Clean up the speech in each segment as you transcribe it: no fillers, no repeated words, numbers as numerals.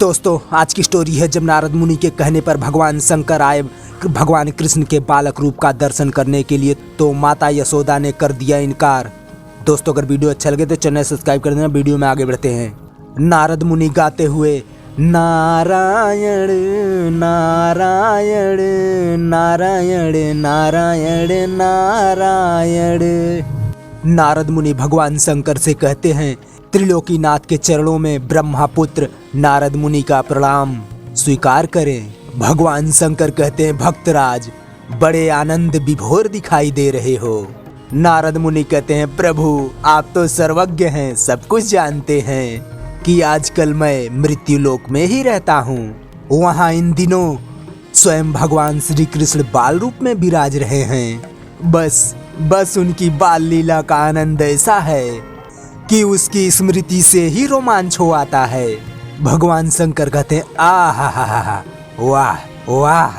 दोस्तों, आज की स्टोरी है जब नारद मुनि के कहने पर भगवान शंकर आए भगवान कृष्ण के बालक रूप का दर्शन करने के लिए, तो माता यशोदा ने कर दिया इनकार। दोस्तों, अगर वीडियो अच्छा लगे तो चैनल सब्सक्राइब कर देना। वीडियो में आगे बढ़ते हैं। नारद मुनि गाते हुए नारायण नारायण नारायण नारायण नारायण। नारद मुनि भगवान शंकर से कहते हैं, त्रिलोकीनाथ के चरणों में ब्रह्मापुत्र नारद मुनि का प्रणाम स्वीकार करें। भगवान शंकर कहते हैं, भक्तराज बड़े आनंद विभोर दिखाई दे रहे हो। नारद मुनि कहते हैं, प्रभु आप तो सर्वज्ञ हैं, सब कुछ जानते हैं कि आजकल मैं मृत्यु लोक में ही रहता हूँ। वहाँ इन दिनों स्वयं भगवान श्री कृष्ण बाल रूप में विराज रहे हैं। बस उनकी बाल लीला का आनंद ऐसा है कि उसकी स्मृति से ही रोमांच हो आता है। भगवान शंकर कहते हैं, आहा वाह वाह।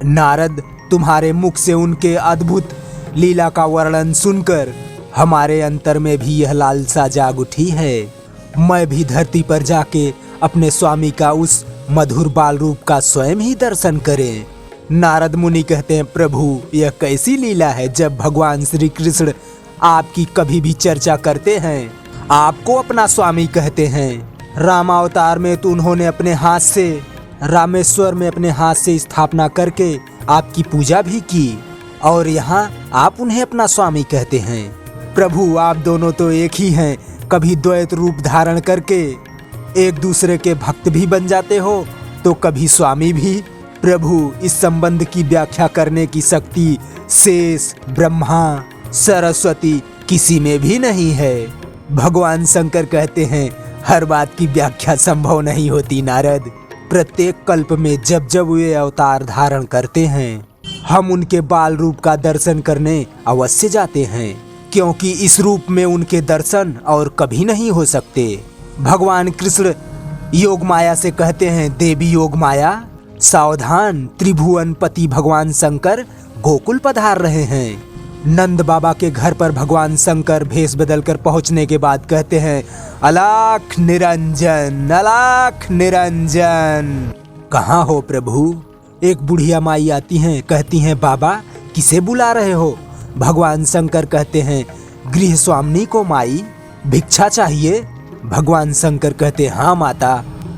नारद, तुम्हारे मुख से उनके अद्भुत लीला का वर्णन सुनकर हमारे अंतर में भी यह लालसा जाग उठी है। मैं भी धरती पर जाके अपने स्वामी का उस मधुर बाल रूप का स्वयं ही दर्शन करें। नारद मुनि कहते हैं, प्रभु यह कैसी लीला है जब भगवान श्री कृष्ण आपकी कभी भी चर्चा करते हैं, आपको अपना स्वामी कहते हैं। रामावतार में तो उन्होंने अपने हाथ से रामेश्वर में अपने हाथ से स्थापना करके आपकी पूजा भी की, और यहाँ आप उन्हें अपना स्वामी कहते हैं। प्रभु आप दोनों तो एक ही हैं, कभी द्वैत रूप धारण करके एक दूसरे के भक्त भी बन जाते हो तो कभी स्वामी भी। प्रभु इस संबंध की व्याख्या करने की शक्ति शेष, ब्रह्मा, सरस्वती किसी में भी नहीं है। भगवान शंकर कहते हैं, हर बात की व्याख्या संभव नहीं होती नारद। प्रत्येक कल्प में जब जब वे अवतार धारण करते हैं, हम उनके बाल रूप का दर्शन करने अवश्य जाते हैं, क्योंकि इस रूप में उनके दर्शन और कभी नहीं हो सकते। भगवान कृष्ण योग माया से कहते हैं, देवी योग माया सावधान, त्रिभुवन पति भगवान शंकर गोकुल पधार रहे हैं। नंद बाबा के घर पर भगवान शंकर भेष बदलकर पहुंचने के बाद कहते हैं, अलाख निरंजन अलाख निरंजन। कहाँ हो प्रभु? एक बुढ़िया माई आती हैं, कहती हैं, बाबा किसे बुला रहे हो? भगवान शंकर कहते हैं, गृह स्वामिनी को माई, भिक्षा चाहिए? भगवान शंकर कहते हैं, हाँ माता।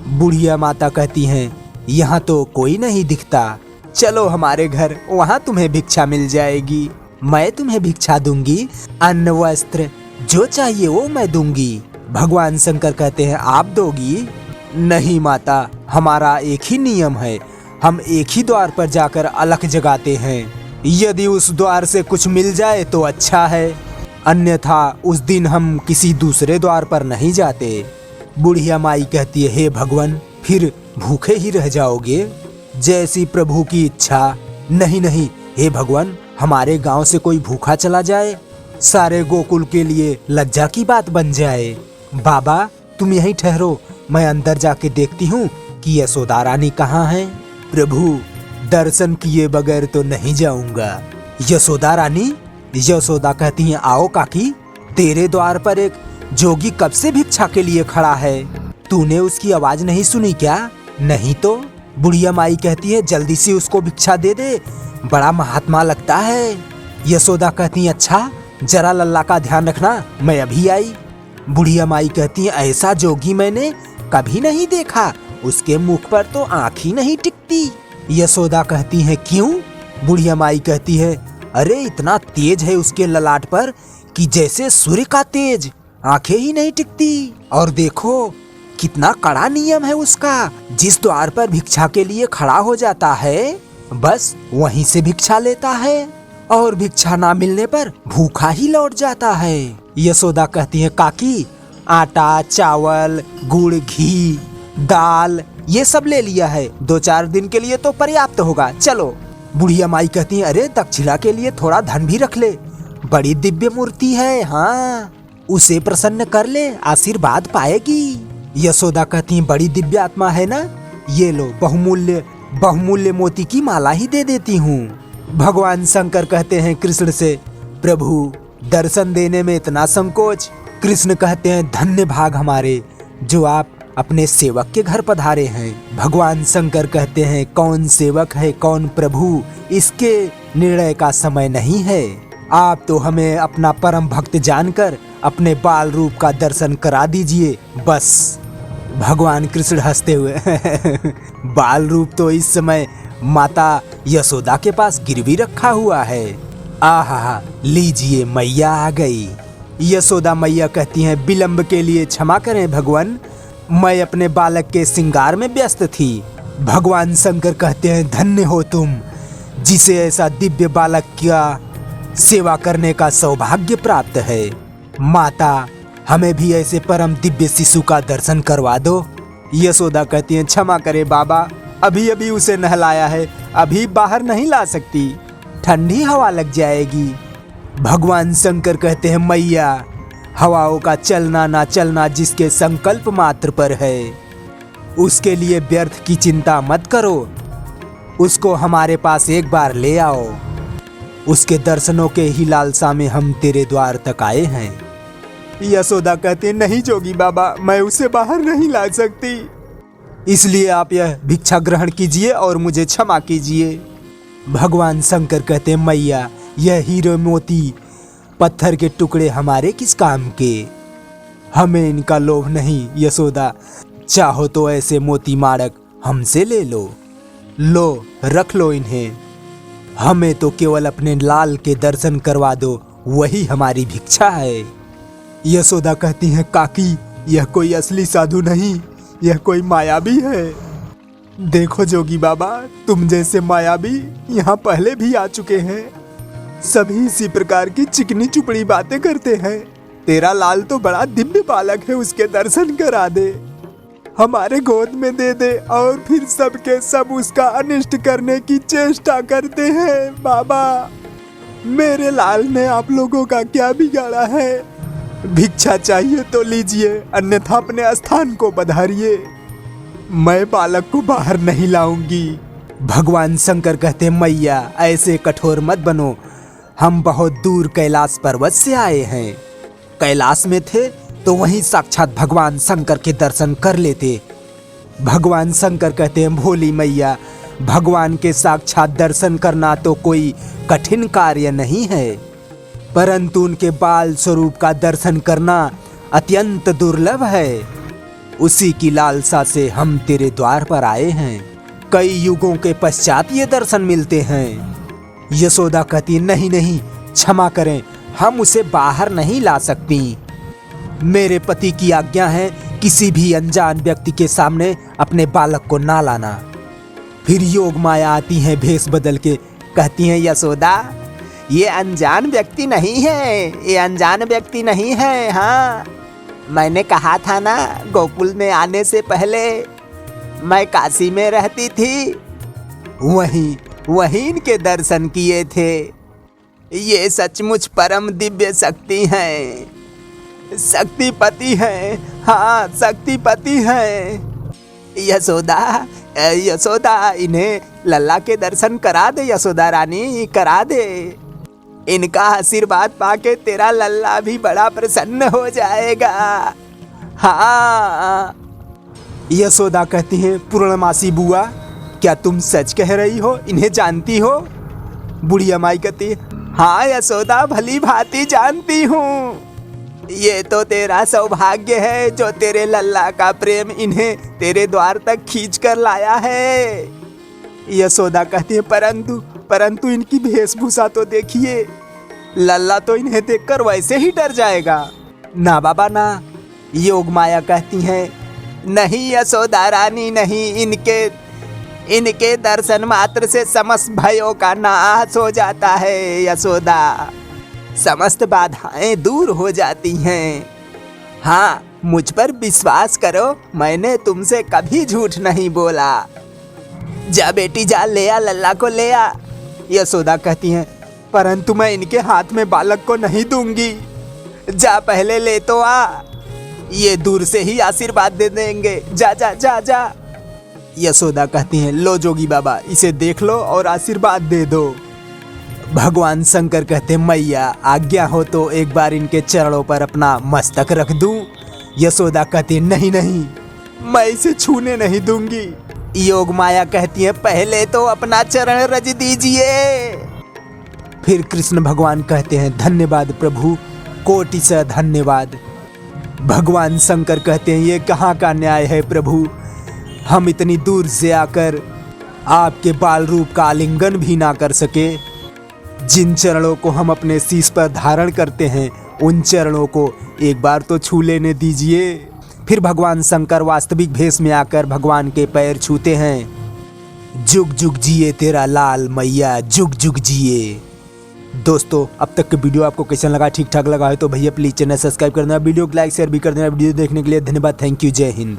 बुढ़िया माता कहती हैं, यहाँ तो कोई नहीं दिखता, चलो हमारे घर, वहाँ तुम्हें भिक्षा मिल जाएगी। मैं तुम्हें भिक्षा दूंगी, अन्न वस्त्र जो चाहिए वो मैं दूंगी। भगवान शंकर कहते हैं, आप दोगी? नहीं माता, हमारा एक ही नियम है, हम एक ही द्वार पर जाकर अलख जगाते हैं। यदि उस द्वार से कुछ मिल जाए तो अच्छा है, अन्यथा उस दिन हम किसी दूसरे द्वार पर नहीं जाते। बुढ़िया माई कहती है, हे भगवान फिर भूखे ही रह जाओगे? जैसी प्रभु की इच्छा। नहीं हे भगवान, हमारे गांव से कोई भूखा चला जाए, सारे गोकुल के लिए लज्जा की बात बन जाए। बाबा तुम यहीं ठहरो, मैं अंदर जाके देखती हूँ कि यशोदा रानी कहाँ है। प्रभु दर्शन किए बगैर तो नहीं जाऊंगा। यशोदा रानी? यशोदा कहती हैं, आओ काकी, तेरे द्वार पर एक जोगी कब से भिक्षा के लिए खड़ा है, तूने उसकी आवाज नहीं सुनी क्या? नहीं तो। बुढ़िया माई कहती है, जल्दी से उसको भिक्षा दे दे, बड़ा महात्मा लगता है। यशोदा कहती है, अच्छा जरा लल्ला का ध्यान रखना, मैं अभी आई। बुढ़िया माई कहती है, ऐसा जोगी मैंने कभी नहीं देखा, उसके मुख पर तो आँख ही नहीं टिकती। यशोदा कहती है, क्यों? बुढ़िया माई कहती है, अरे इतना तेज है उसके ललाट पर कि जैसे सूर्य का तेज, आंखें ही नहीं टिकती। और देखो कितना कड़ा नियम है उसका, जिस द्वार पर भिक्षा के लिए खड़ा हो जाता है बस वहीं से भिक्षा लेता है, और भिक्षा ना मिलने पर भूखा ही लौट जाता है। यशोदा कहती है, काकी आटा, चावल, गुड़, घी, दाल ये सब ले लिया है, 2-4 दिन के लिए तो पर्याप्त होगा, चलो। बुढ़िया माई कहती है, अरे दक्षिणा के लिए थोड़ा धन भी रख ले, बड़ी दिव्य मूर्ति है, हाँ उसे प्रसन्न कर ले, आशीर्वाद पाएगी। यशोदा कहती है, बड़ी दिव्य आत्मा है ना, ये लो बहुमूल्य मोती की माला ही दे देती हूँ। भगवान शंकर कहते हैं कृष्ण से, प्रभु दर्शन देने में इतना संकोच? कृष्ण कहते हैं, धन्य भाग हमारे जो आप अपने सेवक के घर पधारे हैं। भगवान शंकर कहते हैं, कौन सेवक है कौन प्रभु, इसके निर्णय का समय नहीं है। आप तो हमें अपना परम भक्त जानकर अपने बाल रूप का दर्शन करा दीजिए बस। भगवान कृष्ण हंसते हुए बाल रूप तो इस समय माता यशोदा के पास गिरवी रखा हुआ है। आहा, लीजिए मैया आ गई। यशोदा मैया कहती हैं, विलंब के लिए क्षमा करें भगवान, मैं अपने बालक के श्रृंगार में व्यस्त थी। भगवान शंकर कहते हैं, धन्य हो तुम जिसे ऐसा दिव्य बालक का सेवा करने का सौभाग्य प्राप्त है। माता, हमें भी ऐसे परम दिव्य शिशु का दर्शन करवा दो। यशोदा कहती हैं, क्षमा करे बाबा, अभी अभी उसे नहलाया है, अभी बाहर नहीं ला सकती, ठंडी हवा लग जाएगी। भगवान शंकर कहते हैं, मैया, हवाओं का चलना ना चलना जिसके संकल्प मात्र पर है, उसके लिए व्यर्थ की चिंता मत करो, उसको हमारे पास एक बार ले आओ। उसके दर्शनों के ही लालसा में हम तेरे द्वार तक आए हैं। यशोदा कहते हैं, नहीं जोगी बाबा, मैं उसे बाहर नहीं ला सकती, इसलिए आप यह भिक्षा ग्रहण कीजिए और मुझे क्षमा कीजिए। भगवान शंकर कहते हैं, मैया, यह हीरे मोती पत्थर के टुकड़े हमारे किस काम के, हमें इनका लोभ नहीं। यशोदा, चाहो तो ऐसे मोती माड़क हमसे ले लो, रख लो इन्हें, हमें तो केवल अपने लाल के दर्शन करवा दो, वही हमारी भिक्षा है। यशोदा कहती हैं, काकी, यह कोई असली साधु नहीं, यह कोई मायावी है। देखो जोगी बाबा, तुम जैसे मायावी यहाँ पहले भी आ चुके हैं, सभी इसी प्रकार की चिकनी चुपड़ी बातें करते हैं। तेरा लाल तो बड़ा दिव्य बालक है, उसके दर्शन करा दे, हमारे गोद में दे दे, और फिर सबके सब उसका अनिष्ट करने की चेष्टा करते हैं। बाबा, मेरे लाल ने आप लोगों का क्या बिगाड़ा है? भिक्षा चाहिए तो लीजिए, अन्यथा अपने स्थान को पधारिए, मैं बालक को बाहर नहीं लाऊंगी। भगवान शंकर कहते, मैया, ऐसे कठोर मत बनो, हम बहुत दूर कैलाश पर्वत से आए हैं। कैलाश में थे तो वहीं साक्षात भगवान शंकर के दर्शन कर लेते। भगवान शंकर कहते हैं, भोली मैया, भगवान के साक्षात दर्शन करना तो कोई कठिन कार्य नहीं है, परंतु उनके बाल स्वरूप का दर्शन करना अत्यंत दुर्लभ है। उसी की लालसा से हम तेरे द्वार पर आए हैं, कई युगों के पश्चात ये दर्शन मिलते हैं। यशोदा कहती, नहीं नहीं, क्षमा करें, हम उसे बाहर नहीं ला सकती, मेरे पति की आज्ञा है, किसी भी अनजान व्यक्ति के सामने अपने बालक को ना लाना। फिर योग माया आती है भेष बदल के, कहती हैं, यशोदा, ये अनजान व्यक्ति नहीं है, ये अनजान व्यक्ति नहीं है। हाँ, मैंने कहा था ना, गोकुल में आने से पहले मैं काशी में रहती थी, वहीं इनके दर्शन किए थे। ये सचमुच परम दिव्य शक्ति हैं, शक्तिपति हैं, हाँ, शक्तिपति हैं। यशोदा, इन्हें लल्ला के दर्शन करा दे, यशोदा रानी, करा दे, इनका आशीर्वाद पाके तेरा लल्ला भी बड़ा प्रसन्न हो जाएगा। हाँ। यशोदा कहती हैं, पूर्णमासी बुआ, क्या तुम सच कह रही हो, इन्हें जानती हो? बुढ़िया माई कहती है, हाँ यशोदा, भली भांति जानती हूँ, ये तो तेरा सौभाग्य है जो तेरे लल्ला का प्रेम इन्हें तेरे द्वार तक खींच कर लाया है। यशोदा कहती है, परंतु इनकी वेशभूषा तो देखिए, लल्ला तो इन्हें देखकर वैसे ही डर जाएगा। ना बाबा ना। योग माया कहती हैं, नहीं यशोदा रानी, नहीं, इनके दर्शन मात्र से समस्त भयों का नाश हो जाता है यशोदा, समस्त बाधाएं दूर हो जाती हैं। हाँ, मुझ पर विश्वास करो, मैंने तुमसे कभी झूठ नहीं बोला। जा बेटी जा, ले आ, लल्ला को ले आ। यशोदा कहती हैं, परंतु मैं इनके हाथ में बालक को नहीं दूंगी, जा पहले ले तो आ, ये दूर से ही आशीर्वाद दे देंगे, जा जा जा जा। यशोदा कहती हैं, लो जोगी बाबा, इसे देख लो और आशीर्वाद दे दो। भगवान शंकर कहते, मैया आज्ञा हो तो एक बार इनके चरणों पर अपना मस्तक रख दूं। यशोदा कहती, नहीं नहीं, मैं इसे छूने नहीं दूंगी। योग माया कहती है पहले तो अपना चरण रज दीजिए। फिर कृष्ण भगवान कहते हैं धन्यवाद प्रभु, कोटि से धन्यवाद। भगवान शंकर कहते हैं ये कहाँ का न्याय है प्रभु, हम इतनी दूर से आकर आपके बाल रूप का आलिंगन भी ना कर सके। जिन चरणों को हम अपने शीश पर धारण करते हैं उन चरणों को एक बार तो छू लेने दीजिए। फिर भगवान शंकर वास्तविक भेष में आकर भगवान के पैर छूते हैं। जुग जुग जिए तेरा लाल मैया, जुग जुग जिए। दोस्तों अब तक की वीडियो आपको कैसा लगा, ठीक ठाक लगा है तो भैया प्लीज चैनल सब्सक्राइब कर देना, वीडियो को लाइक शेयर भी कर देना। वीडियो देखने के लिए धन्यवाद, थैंक यू, जय हिंद।